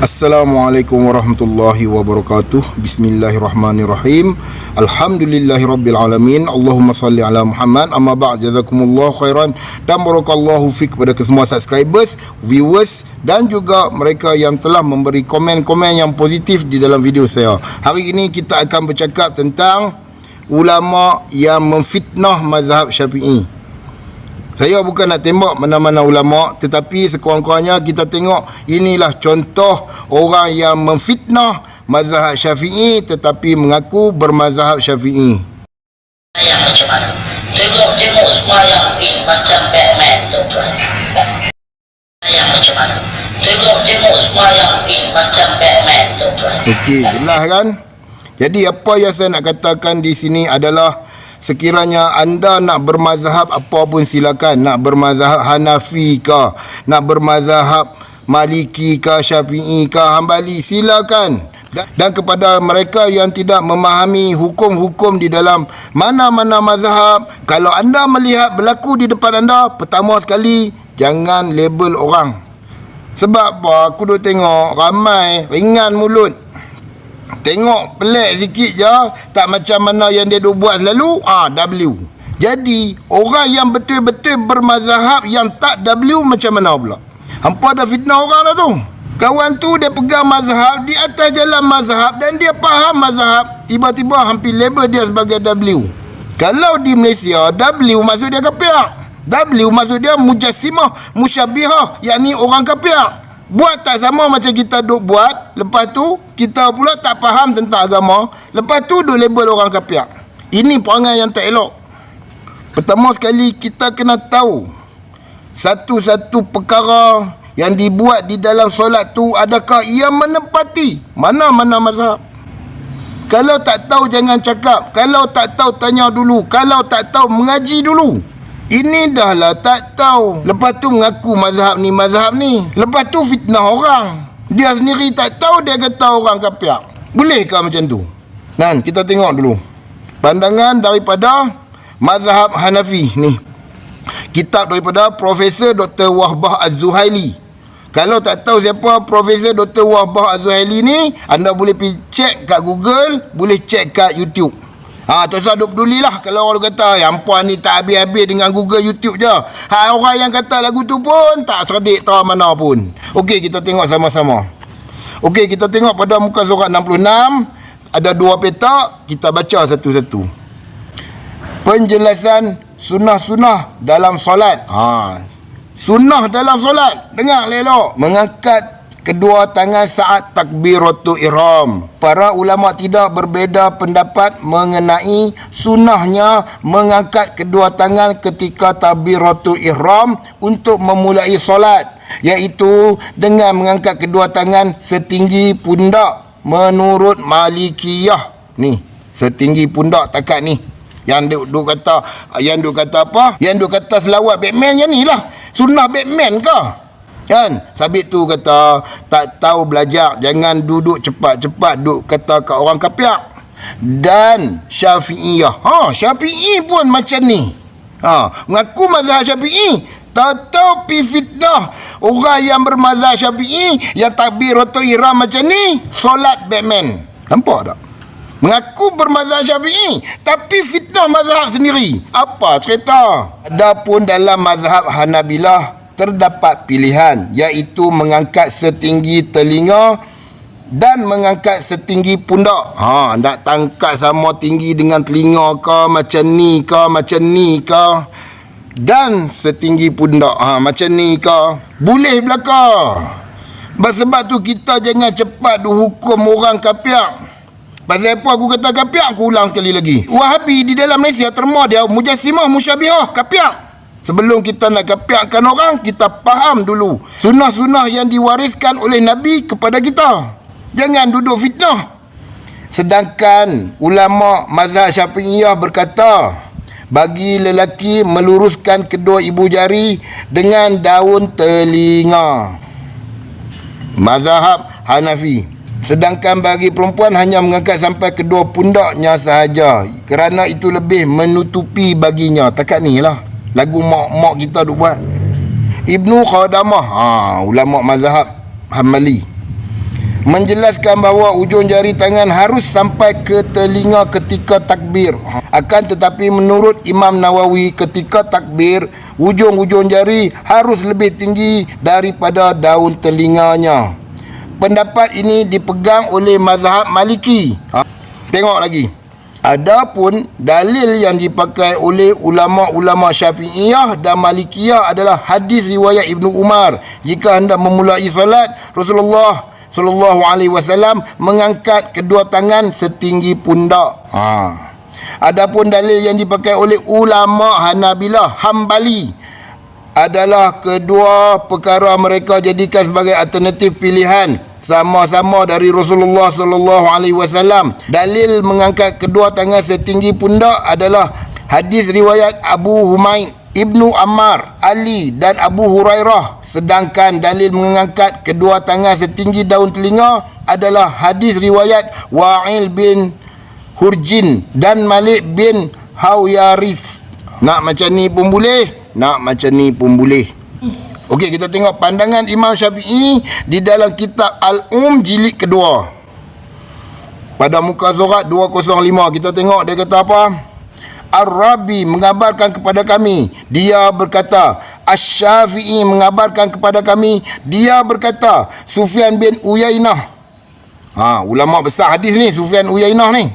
Assalamualaikum warahmatullahi wabarakatuh. Bismillahirrahmanirrahim. Alhamdulillahirabbil alamin. Allahumma salli ala Muhammad. Amma ba'd, jazakumullahu khairan dan barakallahu fik kepada semua subscribers, viewers dan juga mereka yang telah memberi komen-komen yang positif di dalam video saya. Hari ini kita akan bercakap tentang ulama yang memfitnah mazhab Syafi'i. Saya bukan nak tembak mana-mana ulama, tetapi sekurang-kurangnya kita tengok inilah contoh orang yang memfitnah mazhab Syafi'i tetapi mengaku bermazhab Syafi'i. Yang macam mana? Tengok semayang ini macam Batman, tuan-tuan. Yang macam mana? Tengok semayang ini macam Batman, tuan-tuan. Okey, jelas kan? Jadi apa yang saya nak katakan di sini adalah sekiranya anda nak bermazhab apa pun silakan. Nak bermazhab Hanafi ke, nak bermazhab Maliki ke, Syafi'i ke, Hambali, silakan. Dan kepada mereka yang tidak memahami hukum-hukum di dalam mana-mana mazhab, kalau anda melihat berlaku di depan anda, pertama sekali jangan label orang. Sebab apa? Aku duk tengok ramai ringan mulut, tengok pelik sikit je, tak macam mana yang dia duk buat selalu, W. Jadi orang yang betul-betul bermazhab yang tak W macam mana pula? Hampa dah fitnah orang dah tu. Kawan tu dia pegang mazhab, di atas jalan mazhab dan dia faham mazhab, tiba-tiba hampir label dia sebagai W. Kalau di Malaysia, W maksud dia kafir, W maksud dia mujassimah, musyabihah, yakni orang kafir. Buat tak sama macam kita duk buat, lepas tu kita pula tak faham tentang agama, lepas tu duk label orang kafir. Ini perangai yang tak elok. Pertama sekali kita kena tahu satu-satu perkara yang dibuat di dalam solat tu, adakah ia menepati mana-mana mazhab. Kalau tak tahu jangan cakap, kalau tak tahu tanya dulu, kalau tak tahu mengaji dulu. Ini dah lah tak tahu, lepas tu mengaku mazhab ni, lepas tu fitnah orang. Dia sendiri tak tahu, dia kata orang kafir. Bolehkah macam tu? Nah, kita tengok dulu pandangan daripada mazhab Hanafi ni. Kitab daripada Profesor Dr. Wahbah Az-Zuhaili. Kalau tak tahu siapa Profesor Dr. Wahbah Az-Zuhaili ni, anda boleh pergi cek kat Google, boleh cek kat YouTube. Tak usah duk peduli lah kalau orang kata hampa ni tak habis-habis dengan Google, YouTube je. Orang yang kata lagu tu pun tak cerdik tahu mana pun. Okey, kita tengok sama-sama. Okey, kita tengok pada muka surat 66, ada dua petak, kita baca satu-satu. Penjelasan sunnah-sunnah dalam solat. Sunnah dalam solat, dengar elok. Mengangkat kedua tangan saat takbiratul ihram. Para ulama tidak berbeza pendapat mengenai sunnahnya mengangkat kedua tangan ketika takbiratul ihram untuk memulai solat, iaitu dengan mengangkat kedua tangan setinggi pundak menurut Malikiyah. Ni, setinggi pundak takat ni. Yang duk kata apa? Yang duk kata selawat Batman yang ni lah. Sunnah Batman ke? Kan? Sabit tu kata tak tahu belajar, jangan duduk cepat-cepat duk kata kat orang kafir. Dan Syafi'iyah, Syafi'i pun macam ni. Mengaku mazhab Syafi'i, tahu pi fitnah orang yang bermazhab Syafi'i yang takbiratul ihram macam ni, solat Batman. Nampak tak? Mengaku bermazhab Syafi'i tapi fitnah mazhab sendiri. Apa cerita? Adapun dalam mazhab Hanabilah terdapat pilihan, iaitu mengangkat setinggi telinga dan mengangkat setinggi pundak. Nak tangkat sama tinggi dengan telinga ke, macam ni ke, dan setinggi pundak macam ni ke, boleh belaka. Sebab tu kita jangan cepat hukum orang kafir. Pasal apa aku kata kafir? Aku ulang sekali lagi, Wahabi di dalam Malaysia terma dia mujassimah, musyabihah, kafir. Sebelum kita nak kafirkan orang, kita faham dulu sunnah-sunnah yang diwariskan oleh Nabi kepada kita. Jangan duduk fitnah. Sedangkan ulama mazhab Syafi'iyah berkata, bagi lelaki meluruskan kedua ibu jari dengan daun telinga. Mazhab Hanafi. Sedangkan bagi perempuan hanya mengangkat sampai kedua pundaknya sahaja, kerana itu lebih menutupi baginya. Takat ni lah lagu mak-mak kita duk buat. Ibnu Qadamah, ulama mazhab Hambali. menjelaskan bahawa ujung jari tangan harus sampai ke telinga ketika takbir. Akan tetapi menurut Imam Nawawi, ketika takbir, ujung-ujung jari harus lebih tinggi daripada daun telinganya. Pendapat ini dipegang oleh mazhab Maliki. Tengok lagi. Adapun dalil yang dipakai oleh ulama-ulama Syafi'iyah dan Malikiyah adalah hadis riwayat Ibnu Umar. Jika hendak memulai salat, Rasulullah sallallahu alaihi wasallam mengangkat kedua tangan setinggi pundak. Adapun dalil yang dipakai oleh ulama Hanabilah Hambali adalah kedua perkara mereka jadikan sebagai alternatif pilihan, sama-sama dari Rasulullah sallallahu alaihi wasallam. Dalil mengangkat kedua tangan setinggi pundak adalah hadis riwayat Abu Humaid, Ibnu Ammar, Ali dan Abu Hurairah. Sedangkan dalil mengangkat kedua tangan setinggi daun telinga adalah hadis riwayat Wa'il bin Hurjin dan Malik bin Hawiyaris. Nak macam ni pun boleh, nak macam ni pun boleh. Okey, kita tengok pandangan Imam Syafi'i di dalam kitab Al-Jilid kedua. Pada muka surat 205, kita tengok dia kata apa? Ar-Rabi mengabarkan kepada kami, dia berkata. Asy-Syafi'i mengabarkan kepada kami, dia berkata. Sufyan bin Uyainah, ulama besar hadis ni, Sufyan Uyainah ni,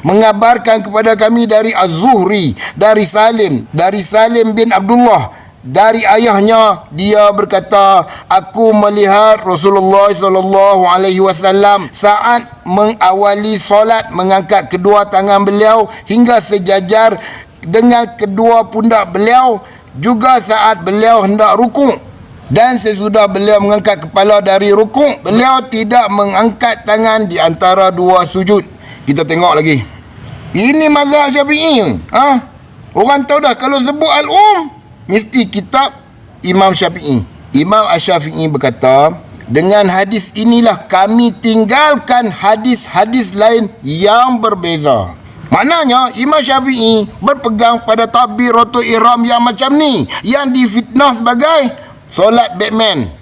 mengabarkan kepada kami dari Az-Zuhri, dari Salim bin Abdullah, dari ayahnya, dia berkata, aku melihat Rasulullah sallallahu alaihi wasallam saat mengawali solat mengangkat kedua tangan beliau hingga sejajar dengan kedua pundak beliau, juga saat beliau hendak rukuk. Dan sesudah beliau mengangkat kepala dari rukuk, beliau tidak mengangkat tangan di antara dua sujud. Kita tengok lagi. Ini mazhab Syafi'i. Orang tahu dah kalau sebut Al-Um mesti kitab Imam Syafi'i. Imam Asy-Syafi'i berkata, dengan hadis inilah kami tinggalkan hadis-hadis lain yang berbeza. Maknanya Imam Syafi'i berpegang pada takbiratul ihram yang macam ni, yang difitnah sebagai solat Batman.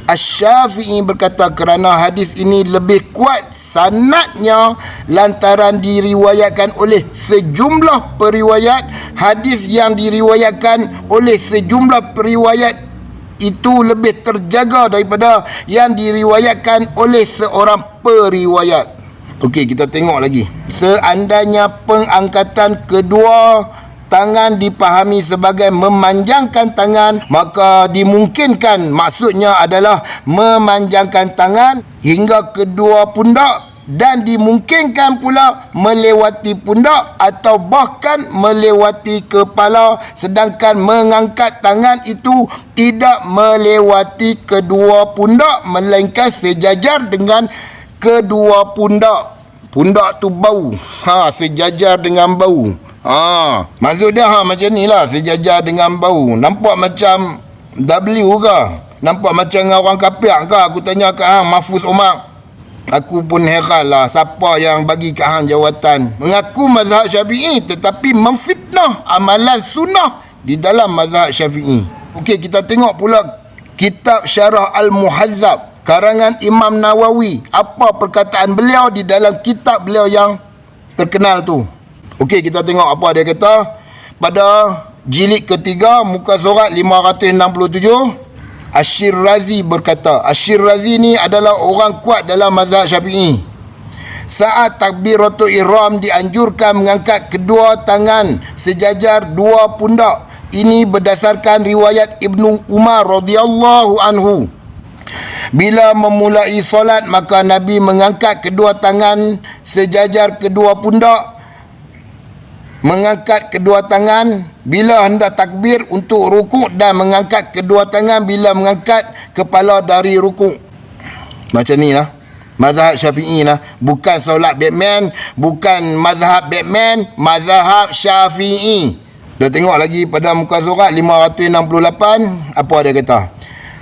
Asy-Syafi'i berkata kerana hadis ini lebih kuat sanadnya lantaran diriwayatkan oleh sejumlah periwayat. Hadis yang diriwayatkan oleh sejumlah periwayat itu lebih terjaga daripada yang diriwayatkan oleh seorang periwayat. Okey, kita tengok lagi. Seandainya pengangkatan kedua tangan dipahami sebagai memanjangkan tangan, maka dimungkinkan maksudnya adalah memanjangkan tangan hingga kedua pundak, dan dimungkinkan pula melewati pundak atau bahkan melewati kepala, sedangkan mengangkat tangan itu tidak melewati kedua pundak melainkan sejajar dengan kedua pundak. Pundak tu bau, sejajar dengan bau. Maksud dia macam ni lah, sejajar dengan bau. Nampak macam W ke? Nampak macam orang kapiak ke? Aku tanya ke Mahfuz Omar. Aku pun heran lah, siapa yang bagi ke hang jawatan mengaku mazhab Syafi'i tetapi memfitnah amalan sunnah di dalam mazhab Syafi'i. Okey, kita tengok pula kitab Syarah Al-Muhazzab karangan Imam Nawawi. Apa perkataan beliau di dalam kitab beliau yang terkenal tu? Okey, kita tengok apa dia kata pada jilid ketiga muka surat 567. Asy-Syirazi berkata, Asy-Syirazi ni adalah orang kuat dalam mazhab Syafi'i. Saat takbiratul ihram dianjurkan mengangkat kedua tangan sejajar dua pundak. Ini berdasarkan riwayat Ibnu Umar radhiyallahu anhu. Bila memulai solat, maka Nabi mengangkat kedua tangan sejajar kedua pundak, mengangkat kedua tangan bila hendak takbir untuk rukuk, dan mengangkat kedua tangan bila mengangkat kepala dari rukuk. Macam ni lah mazhab Syafi'i lah. Bukan solat Batman, bukan mazhab Batman, mazhab Syafi'i. Kita tengok lagi pada muka surat 568. Apa dia kata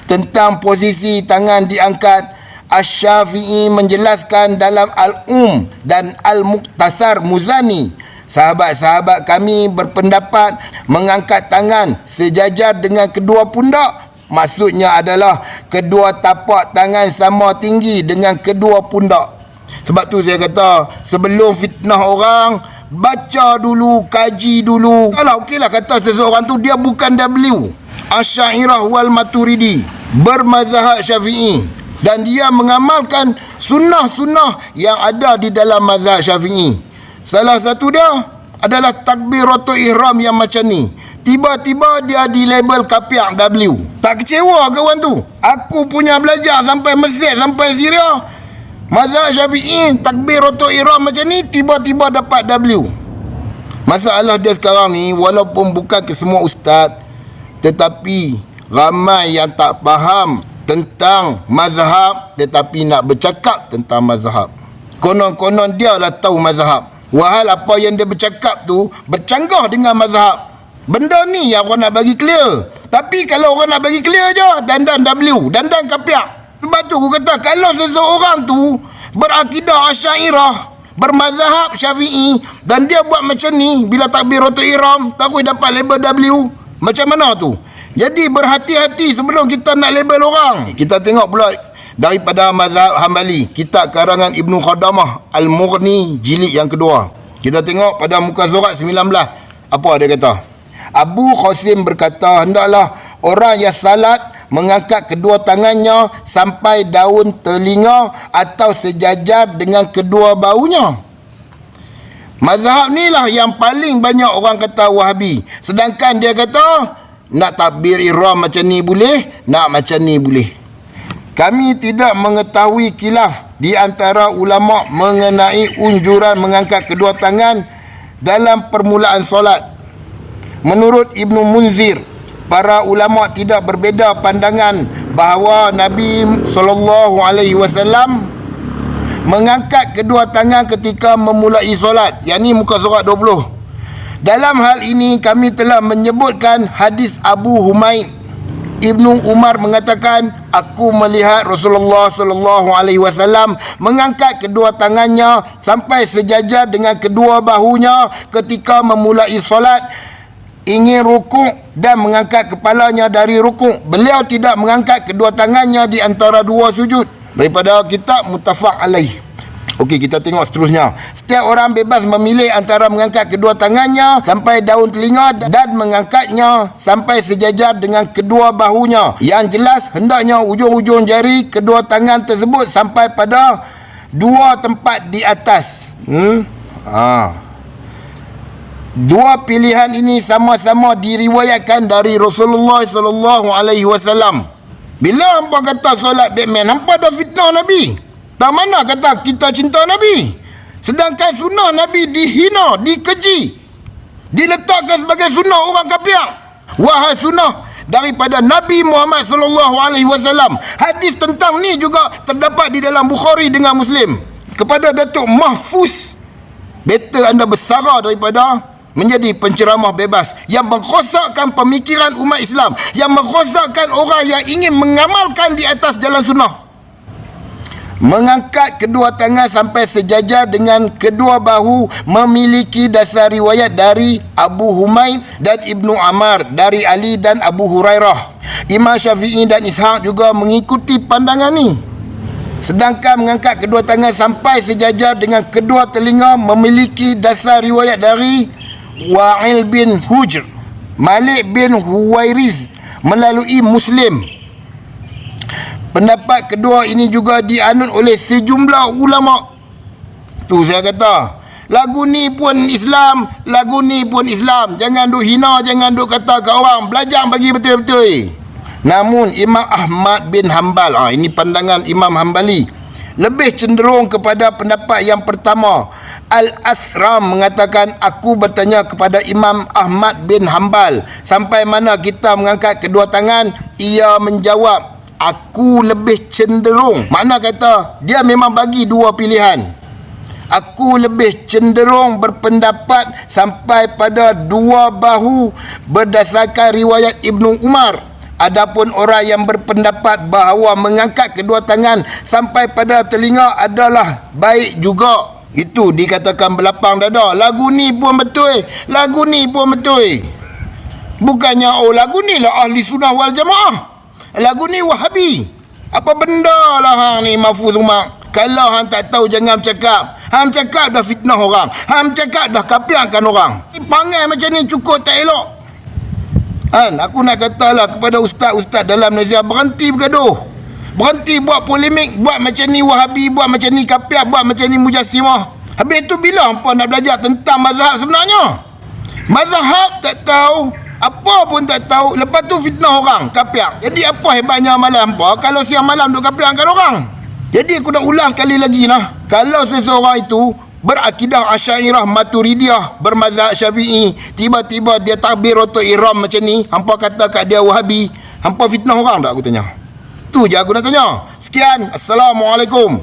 tentang posisi tangan diangkat? Asy-Syafi'i menjelaskan dalam Al-Um dan Al-Muqtasar Muzani, sahabat-sahabat kami berpendapat mengangkat tangan sejajar dengan kedua pundak Maksudnya adalah kedua tapak tangan sama tinggi dengan kedua pundak. Sebab tu saya kata, sebelum fitnah orang, baca dulu, kaji dulu. Kalau okeylah kata seseorang tu dia bukan W, Asy'ariyah wal Maturidi, bermazhab Syafi'i, dan dia mengamalkan sunnah-sunnah yang ada di dalam mazhab Syafi'i. Salah satu dia adalah takbiratul ihram yang macam ni. Tiba-tiba dia di label kapiak W. Tak kecewa kawan tu? Aku punya belajar sampai Mesir, sampai Syria, mazhab Syafi'i, takbiratul ihram macam ni, tiba-tiba dapat W. Masalah dia sekarang ni, walaupun bukan ke semua ustaz, tetapi ramai yang tak faham tentang mazhab, tetapi nak bercakap tentang mazhab. Konon-konon dia lah tahu mazhab. Wahal apa yang dia bercakap tu bercanggah dengan mazhab. Benda ni yang orang nak bagi clear. Tapi kalau orang nak bagi clear je, dandan W, dandan kapiak. Sebab tu aku kata, kalau seseorang tu berakidah Asy'ariyah, bermazhab Syafi'i, dan dia buat macam ni, bila takbiratul ihram takut dapat label W, macam mana tu? Jadi berhati-hati sebelum kita nak label orang. Kita tengok pula daripada mazhab Hambali, kitab karangan Ibnu Qudamah Al-Mughni jilid yang kedua. Kita tengok pada muka surat 19. Apa dia kata? Abu Qasim berkata, hendaklah orang yang salat mengangkat kedua tangannya sampai daun telinga atau sejajar dengan kedua bahunya. Mazhab ni lah yang paling banyak orang kata Wahabi. Sedangkan dia kata, nak takbir ihram macam ni boleh, nak macam ni boleh. Kami tidak mengetahui khilaf di antara ulama mengenai unjuran mengangkat kedua tangan dalam permulaan solat. Menurut Ibnu Munzir, para ulama tidak berbeza pandangan bahawa Nabi SAW mengangkat kedua tangan ketika memulai solat, yakni muka surat 20. Dalam hal ini kami telah menyebutkan hadis Abu Humaid. Ibnu Umar mengatakan, aku melihat Rasulullah SAW mengangkat kedua tangannya sampai sejajar dengan kedua bahunya ketika memulai solat, ingin rukuk dan mengangkat kepalanya dari rukuk. Beliau tidak mengangkat kedua tangannya di antara dua sujud. Daripada kitab Muttafaq Alaih. Okey, kita tengok seterusnya. Setiap orang bebas memilih antara mengangkat kedua tangannya sampai daun telinga dan mengangkatnya sampai sejajar dengan kedua bahunya. Yang jelas, hendaknya ujung-ujung jari kedua tangan tersebut sampai pada dua tempat di atas. Dua pilihan ini sama-sama diriwayatkan dari Rasulullah SAW. Bila hampa kata solat Batman, hampa dah fitnah Nabi. Tak mana kata kita cinta Nabi. Sedangkan sunnah Nabi dihina, dikeji, diletakkan sebagai sunnah orang kafir. Wahai sunnah daripada Nabi Muhammad SAW. Hadis tentang ni juga terdapat di dalam Bukhari dengan Muslim. Kepada Datuk Mahfuz, better anda bersara daripada menjadi penceramah bebas yang merosakkan pemikiran umat Islam, yang merosakkan orang yang ingin mengamalkan di atas jalan sunnah. Mengangkat kedua tangan sampai sejajar dengan kedua bahu memiliki dasar riwayat dari Abu Humaid dan Ibnu Ammar, dari Ali dan Abu Hurairah. Imam Syafi'i dan Ishaq juga mengikuti pandangan ni. Sedangkan mengangkat kedua tangan sampai sejajar dengan kedua telinga memiliki dasar riwayat dari Wa'il bin Hujr, Malik bin Huwairiz melalui Muslim. Pendapat kedua ini juga dianut oleh sejumlah ulama. Tu saya kata, lagu ni pun Islam, lagu ni pun Islam. Jangan duk hina, jangan duk kata ke orang, belajar bagi betul-betul. Namun Imam Ahmad bin Hanbal, ini pandangan Imam Hanbali, lebih cenderung kepada pendapat yang pertama. Al-Asram mengatakan, aku bertanya kepada Imam Ahmad bin Hanbal, sampai mana kita mengangkat kedua tangan? Ia menjawab, aku lebih cenderung. Makna kata, dia memang bagi dua pilihan. Aku lebih cenderung berpendapat sampai pada dua bahu berdasarkan riwayat Ibnu Umar. Adapun orang yang berpendapat bahawa mengangkat kedua tangan sampai pada telinga adalah baik juga. Itu dikatakan berlapang dada. Lagu ni pun betul, lagu ni pun betul. Bukannya lagu ni lah ahli sunnah wal jamaah. lagu ni Wahabi. Apa benda lah hang ni Mahfuz Umar? Kalau hang tak tahu jangan bercakap. Hang cakap dah fitnah orang. Hang cakap dah kapiangkan orang. Panggil macam ni cukup tak elok. Aku nak katalah kepada ustaz-ustaz dalam Malaysia, berhenti bergaduh. Berhenti buat polemik, buat macam ni Wahabi, buat macam ni kapiak, buat macam ni Mujassimah. Habis tu bila hampa nak belajar tentang mazhab sebenarnya? Mazhab tak tahu, apa pun tak tahu. Lepas tu fitnah orang, kapiak. Jadi apa hebatnya amalan hampa kalau siang malam duk kapiakkan orang? Jadi aku nak ulas sekali lagi lah. Kalau seseorang itu berakidah Asy'ariyah Maturidiyah, bermazhab Syafi'i, tiba-tiba dia takbiratul ihram macam ni, hampa kata kat dia Wahabi, hampa fitnah orang tak, aku tanya? Tu je aku nak tanya. Sekian, Assalamualaikum.